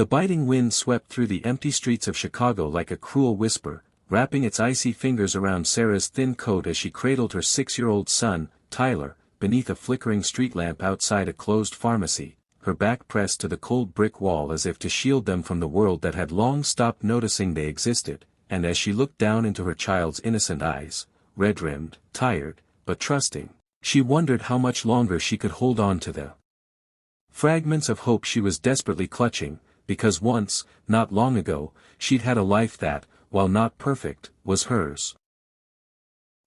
The biting wind swept through the empty streets of Chicago like a cruel whisper, wrapping its icy fingers around Sarah's thin coat as she cradled her 6-year-old son, Tyler, beneath a flickering street lamp outside a closed pharmacy, her back pressed to the cold brick wall as if to shield them from the world that had long stopped noticing they existed, and as she looked down into her child's innocent eyes, red-rimmed, tired, but trusting, she wondered how much longer she could hold on to the fragments of hope she was desperately clutching, because once, not long ago, she'd had a life that, while not perfect, was hers.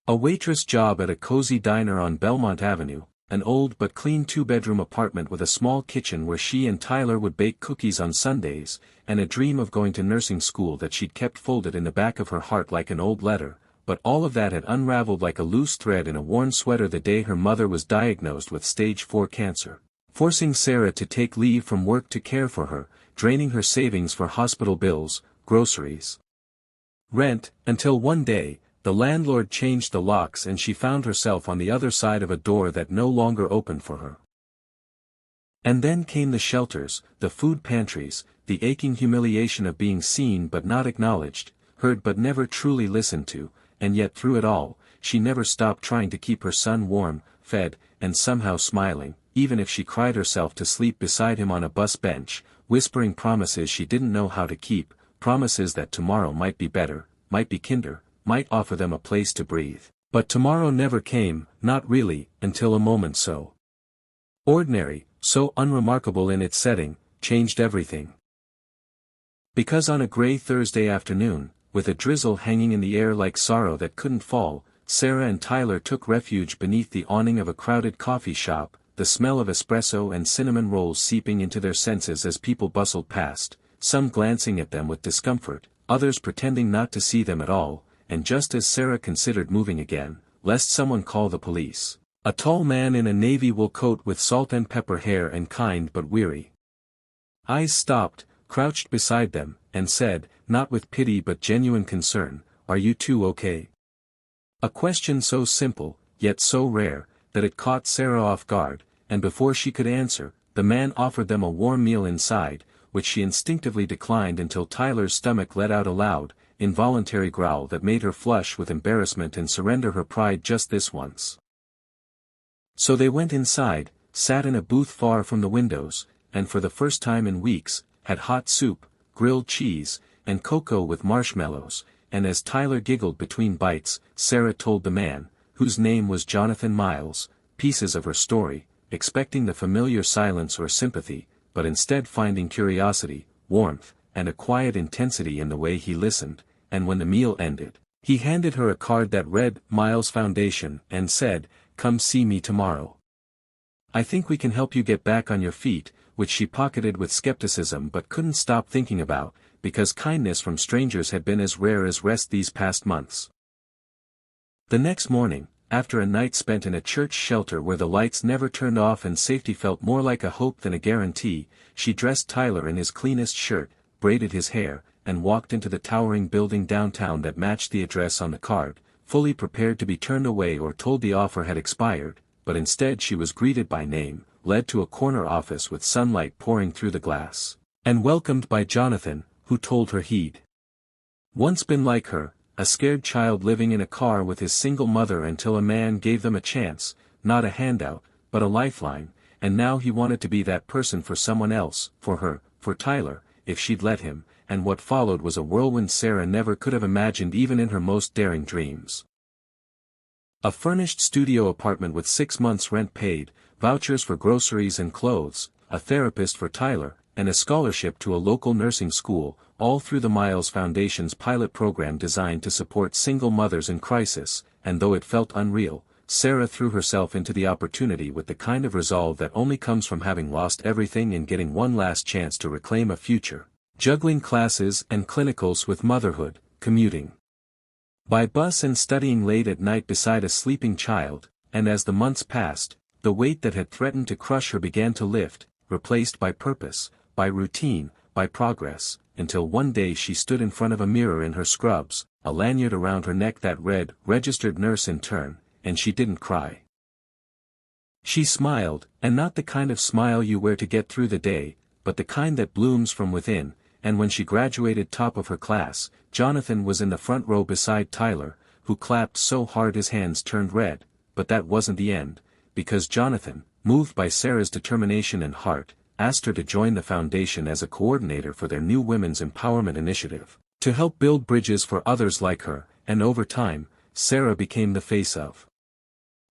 A waitress job at a cozy diner on Belmont Avenue, an old but clean 2-bedroom apartment with a small kitchen where she and Tyler would bake cookies on Sundays, and a dream of going to nursing school that she'd kept folded in the back of her heart like an old letter, but all of that had unraveled like a loose thread in a worn sweater the day her mother was diagnosed with stage 4 cancer, forcing Sarah to take leave from work to care for her, draining her savings for hospital bills, groceries, rent, until one day, the landlord changed the locks and she found herself on the other side of a door that no longer opened for her. And then came the shelters, the food pantries, the aching humiliation of being seen but not acknowledged, heard but never truly listened to, and yet through it all, she never stopped trying to keep her son warm, fed, and somehow smiling, even if she cried herself to sleep beside him on a bus bench, whispering promises she didn't know how to keep, promises that tomorrow might be better, might be kinder, might offer them a place to breathe. But tomorrow never came, not really, until a moment so ordinary, so unremarkable in its setting, changed everything. Because on a gray Thursday afternoon, with a drizzle hanging in the air like sorrow that couldn't fall, Sarah and Tyler took refuge beneath the awning of a crowded coffee shop, the smell of espresso and cinnamon rolls seeping into their senses as people bustled past, some glancing at them with discomfort, others pretending not to see them at all, and just as Sarah considered moving again, lest someone call the police, a tall man in a navy wool coat with salt and pepper hair and kind but weary eyes stopped, crouched beside them, and said, not with pity but genuine concern, "Are you two okay?" A question so simple, yet so rare, that it caught Sarah off guard, and before she could answer, the man offered them a warm meal inside, which she instinctively declined until Tyler's stomach let out a loud, involuntary growl that made her flush with embarrassment and surrender her pride just this once. So they went inside, sat in a booth far from the windows, and for the first time in weeks, had hot soup, grilled cheese, and cocoa with marshmallows, and as Tyler giggled between bites, Sarah told the man, whose name was Jonathan Miles, pieces of her story, expecting the familiar silence or sympathy, but instead finding curiosity, warmth, and a quiet intensity in the way he listened, and when the meal ended, he handed her a card that read, Miles Foundation, and said, "Come see me tomorrow. I think we can help you get back on your feet," which she pocketed with skepticism but couldn't stop thinking about, because kindness from strangers had been as rare as rest these past months. The next morning, after a night spent in a church shelter where the lights never turned off and safety felt more like a hope than a guarantee, she dressed Tyler in his cleanest shirt, braided his hair, and walked into the towering building downtown that matched the address on the card, fully prepared to be turned away or told the offer had expired, but instead she was greeted by name, led to a corner office with sunlight pouring through the glass, and welcomed by Jonathan, who told her he'd once been like her, a scared child living in a car with his single mother until a man gave them a chance, not a handout, but a lifeline, and now he wanted to be that person for someone else, for her, for Tyler, if she'd let him, and what followed was a whirlwind Sarah never could have imagined even in her most daring dreams. A furnished studio apartment with 6 months' rent paid, vouchers for groceries and clothes, a therapist for Tyler, and a scholarship to a local nursing school, all through the Miles Foundation's pilot program designed to support single mothers in crisis, and though it felt unreal, Sarah threw herself into the opportunity with the kind of resolve that only comes from having lost everything and getting one last chance to reclaim a future, juggling classes and clinicals with motherhood, commuting by bus and studying late at night beside a sleeping child, and as the months passed, the weight that had threatened to crush her began to lift, replaced by purpose, by routine, by progress, until one day she stood in front of a mirror in her scrubs, a lanyard around her neck that read, "Registered Nurse Intern," and she didn't cry. She smiled, and not the kind of smile you wear to get through the day, but the kind that blooms from within, and when she graduated top of her class, Jonathan was in the front row beside Tyler, who clapped so hard his hands turned red, but that wasn't the end, because Jonathan, moved by Sarah's determination and heart, asked her to join the foundation as a coordinator for their new Women's Empowerment Initiative, to help build bridges for others like her, and over time, Sarah became the face of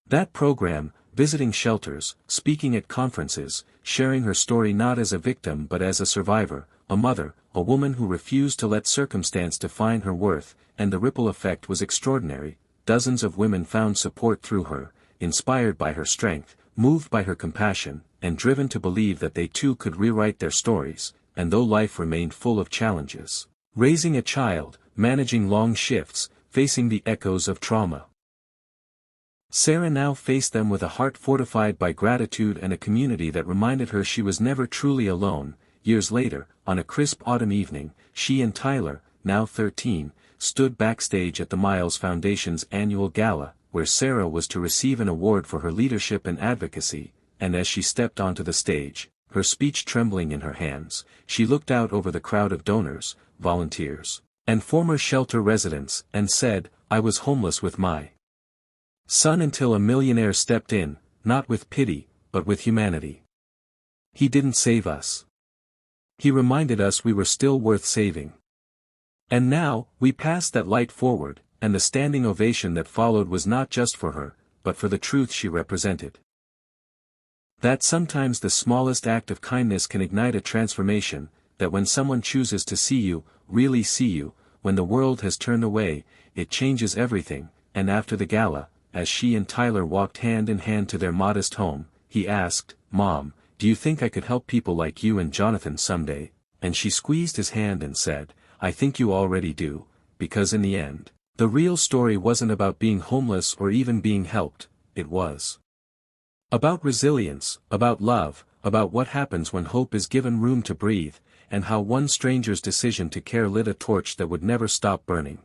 that program, visiting shelters, speaking at conferences, sharing her story not as a victim but as a survivor, a mother, a woman who refused to let circumstance define her worth, and the ripple effect was extraordinary. Dozens of women found support through her, inspired by her strength, moved by her compassion, and driven to believe that they too could rewrite their stories, and though life remained full of challenges, raising a child, managing long shifts, facing the echoes of trauma, Sarah now faced them with a heart fortified by gratitude and a community that reminded her she was never truly alone. Years later, on a crisp autumn evening, she and Tyler, now 13, stood backstage at the Miles Foundation's annual gala, where Sarah was to receive an award for her leadership and advocacy, and as she stepped onto the stage, her speech trembling in her hands, she looked out over the crowd of donors, volunteers, and former shelter residents, and said, "I was homeless with my son until a millionaire stepped in, not with pity, but with humanity. He didn't save us. He reminded us we were still worth saving. And now, we pass that light forward," and the standing ovation that followed was not just for her, but for the truth she represented. That sometimes the smallest act of kindness can ignite a transformation, that when someone chooses to see you, really see you, when the world has turned away, it changes everything. And after the gala, as she and Tyler walked hand in hand to their modest home, he asked, "Mom, do you think I could help people like you and Jonathan someday?" And she squeezed his hand and said, "I think you already do," because in the end, the real story wasn't about being homeless or even being helped, it was about resilience, about love, about what happens when hope is given room to breathe, and how one stranger's decision to care lit a torch that would never stop burning.